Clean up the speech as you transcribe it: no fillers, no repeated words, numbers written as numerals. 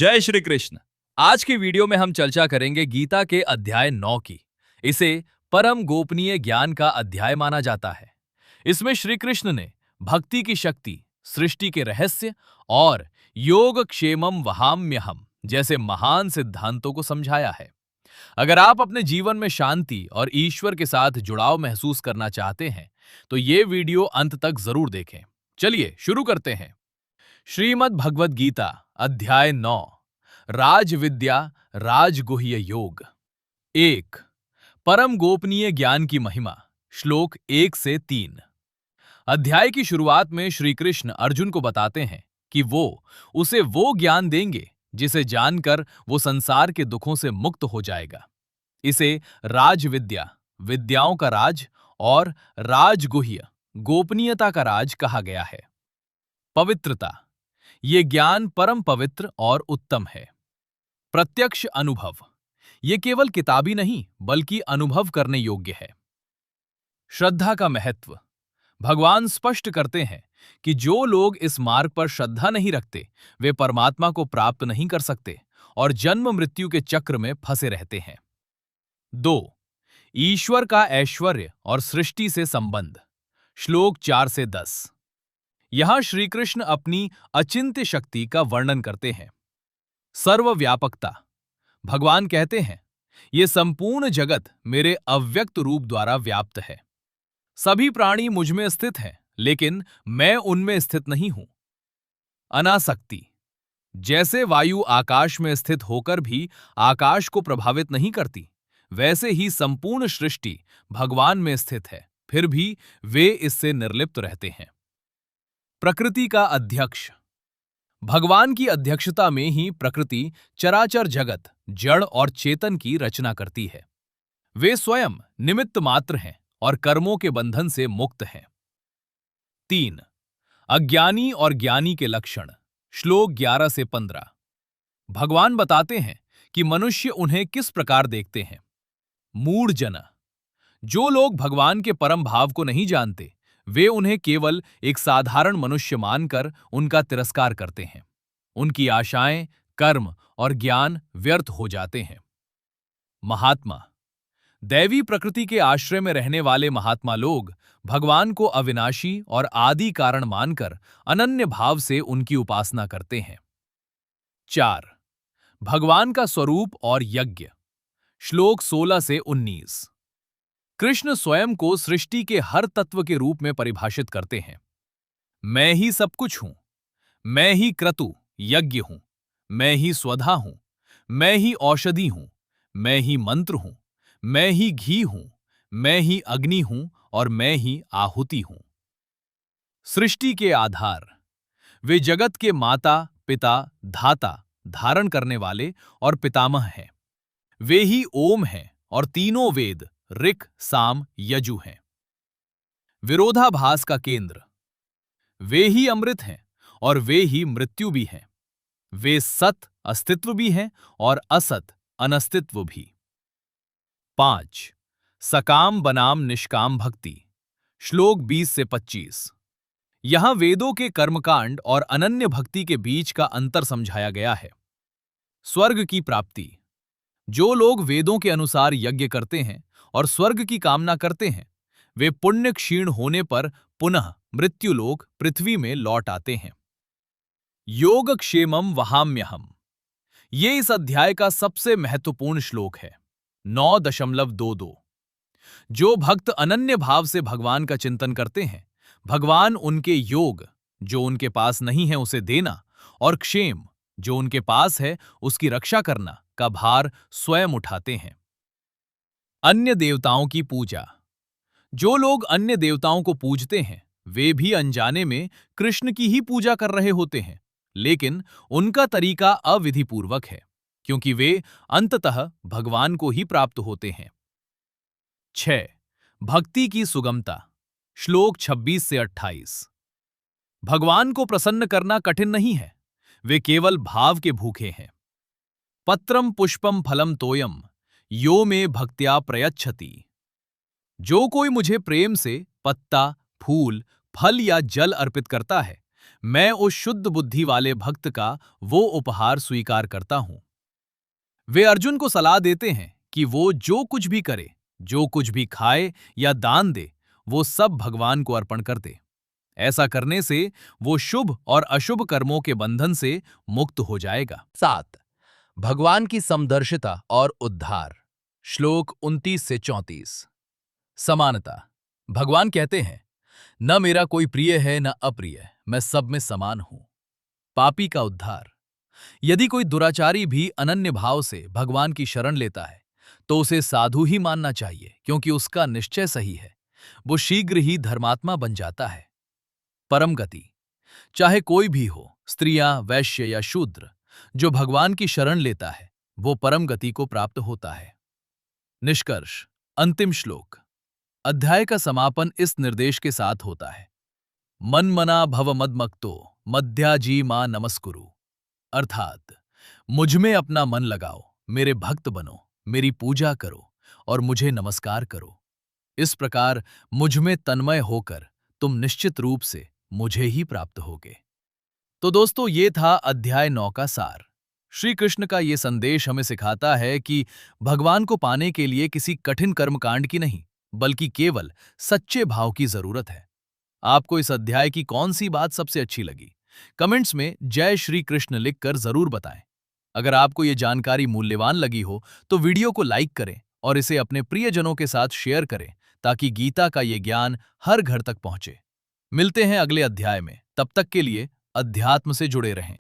जय श्री कृष्ण। आज की वीडियो में हम चर्चा करेंगे गीता के अध्याय 9 की। इसे परम गोपनीय ज्ञान का अध्याय माना जाता है। इसमें श्री कृष्ण ने भक्ति की शक्ति, सृष्टि के रहस्य और योग क्षेमम वहाम्यहम जैसे महान सिद्धांतों को समझाया है। अगर आप अपने जीवन में शांति और ईश्वर के साथ जुड़ाव महसूस करना चाहते हैं, तो ये वीडियो अंत तक जरूर देखें। चलिए शुरू करते हैं। श्रीमद् भगवद गीता अध्याय 9 राज विद्या राजगुह्य योग। 1 परम गोपनीय ज्ञान की महिमा। श्लोक 1 से 3। अध्याय की शुरुआत में श्री कृष्ण अर्जुन को बताते हैं कि उसे वो ज्ञान देंगे जिसे जानकर वो संसार के दुखों से मुक्त हो जाएगा। इसे राज विद्या, विद्याओं का राज, और राजगुह्य, गोपनीयता का राज कहा गया है। पवित्रता, ये ज्ञान परम पवित्र और उत्तम है। प्रत्यक्ष अनुभव, ये केवल किताबी नहीं बल्कि अनुभव करने योग्य है। श्रद्धा का महत्व, भगवान स्पष्ट करते हैं कि जो लोग इस मार्ग पर श्रद्धा नहीं रखते वे परमात्मा को प्राप्त नहीं कर सकते और जन्म मृत्यु के चक्र में फंसे रहते हैं। 2 ईश्वर का ऐश्वर्य और सृष्टि से संबंध। श्लोक 4 से 10। यहां श्री कृष्ण अपनी अचिंत्य शक्ति का वर्णन करते हैं। सर्वव्यापकता, भगवान कहते हैं, ये संपूर्ण जगत मेरे अव्यक्त रूप द्वारा व्याप्त है। सभी प्राणी मुझ में स्थित हैं, लेकिन मैं उनमें स्थित नहीं हूं। अनासक्ति, जैसे वायु आकाश में स्थित होकर भी आकाश को प्रभावित नहीं करती, वैसे ही संपूर्ण सृष्टि भगवान में स्थित है, फिर भी वे इससे निर्लिप्त रहते हैं। प्रकृति का अध्यक्ष, भगवान की अध्यक्षता में ही प्रकृति चराचर जगत, जड़ और चेतन की रचना करती है। वे स्वयं निमित्त मात्र हैं और कर्मों के बंधन से मुक्त हैं। 3 अज्ञानी और ज्ञानी के लक्षण। श्लोक 11 से 15। भगवान बताते हैं कि मनुष्य उन्हें किस प्रकार देखते हैं। मूढ़ जन, जो लोग भगवान के परम भाव को नहीं जानते, वे उन्हें केवल एक साधारण मनुष्य मानकर उनका तिरस्कार करते हैं। उनकी आशाएं, कर्म और ज्ञान व्यर्थ हो जाते हैं। महात्मा, दैवी प्रकृति के आश्रय में रहने वाले महात्मा लोग भगवान को अविनाशी और आदि कारण मानकर अनन्य भाव से उनकी उपासना करते हैं। 4 भगवान का स्वरूप और यज्ञ। श्लोक 16 से 19। कृष्ण स्वयं को सृष्टि के हर तत्व के रूप में परिभाषित करते हैं। मैं ही सब कुछ हूं, मैं ही क्रतु यज्ञ हूं, मैं ही स्वधा हूं, मैं ही औषधि हूं, मैं ही मंत्र हूं, मैं ही घी हूं, मैं ही अग्नि हूं और मैं ही आहुति हूं। सृष्टि के आधार, वे जगत के माता, पिता, धाता, धारण करने वाले और पितामह हैं। वे ही ओम हैं और तीनों वेद ऋक्, साम, यजु हैं। विरोधाभास का केंद्र, वे ही अमृत हैं और वे ही मृत्यु भी हैं। वे सत अस्तित्व भी हैं और असत अनस्तित्व भी। 5 सकाम बनाम निष्काम भक्ति। श्लोक 20 से 25। यहां वेदों के कर्मकांड और अनन्य भक्ति के बीच का अंतर समझाया गया है। स्वर्ग की प्राप्ति, जो लोग वेदों के अनुसार यज्ञ करते हैं और स्वर्ग की कामना करते हैं, वे पुण्य क्षीण होने पर पुनः मृत्युलोक पृथ्वी में लौट आते हैं। योग क्षेमम वहाम्यहम, ये इस अध्याय का सबसे महत्वपूर्ण श्लोक है। 9.22। जो भक्त अनन्य भाव से भगवान का चिंतन करते हैं, भगवान उनके योग, जो उनके पास नहीं है उसे देना, और क्षेम, जो उनके पास है उसकी रक्षा करना का भार स्वयं उठाते हैं। अन्य देवताओं की पूजा, जो लोग अन्य देवताओं को पूजते हैं वे भी अनजाने में कृष्ण की ही पूजा कर रहे होते हैं, लेकिन उनका तरीका अविधिपूर्वक है, क्योंकि वे अंततः भगवान को ही प्राप्त होते हैं। 6 भक्ति की सुगमता। श्लोक 26 से 28। भगवान को प्रसन्न करना कठिन नहीं है, वे केवल भाव के भूखे हैं। पत्रम पुष्पम फलम तोयम यो में भक्त्या प्रयच्छति। जो कोई मुझे प्रेम से पत्ता, फूल, फल या जल अर्पित करता है, मैं उस शुद्ध बुद्धि वाले भक्त का वो उपहार स्वीकार करता हूं। वे अर्जुन को सलाह देते हैं कि वो जो कुछ भी करे, जो कुछ भी खाए या दान दे, वो सब भगवान को अर्पण कर दे। ऐसा करने से वो शुभ और अशुभ कर्मों के बंधन से मुक्त हो जाएगा। 7. भगवान की समदर्शिता और उद्धार। श्लोक 29 से 34। समानता। भगवान कहते हैं, न मेरा कोई प्रिय है न अप्रिय, मैं सब में समान हूं। पापी का उद्धार। यदि कोई दुराचारी भी अनन्य भाव से भगवान की शरण लेता है तो उसे साधु ही मानना चाहिए, क्योंकि उसका निश्चय सही है। वो शीघ्र ही धर्मात्मा बन जाता है। परम गति। चाहे कोई भी हो, स्त्रियां, वैश्य या शूद्र, जो भगवान की शरण लेता है वो परम गति को प्राप्त होता है। निष्कर्ष। अंतिम श्लोक। अध्याय का समापन इस निर्देश के साथ होता है, मन मना भव मदमक्तो मध्याजी मां नमस्कुरु। अर्थात मुझ में अपना मन लगाओ, मेरे भक्त बनो, मेरी पूजा करो और मुझे नमस्कार करो। इस प्रकार मुझ में तन्मय होकर तुम निश्चित रूप से मुझे ही प्राप्त होगे। तो दोस्तों, ये था अध्याय 9 का सार। श्री कृष्ण का ये संदेश हमें सिखाता है कि भगवान को पाने के लिए किसी कठिन कर्मकांड की नहीं, बल्कि केवल सच्चे भाव की जरूरत है। आपको इस अध्याय की कौन सी बात सबसे अच्छी लगी? कमेंट्स में जय श्री कृष्ण लिखकर जरूर बताएं। अगर आपको ये जानकारी मूल्यवान लगी हो तो वीडियो को लाइक करें और इसे अपने प्रियजनों के साथ शेयर करें, ताकि गीता का ये ज्ञान हर घर तक पहुंचे। मिलते हैं अगले अध्याय में, तब तक के लिए अध्यात्म से जुड़े रहें।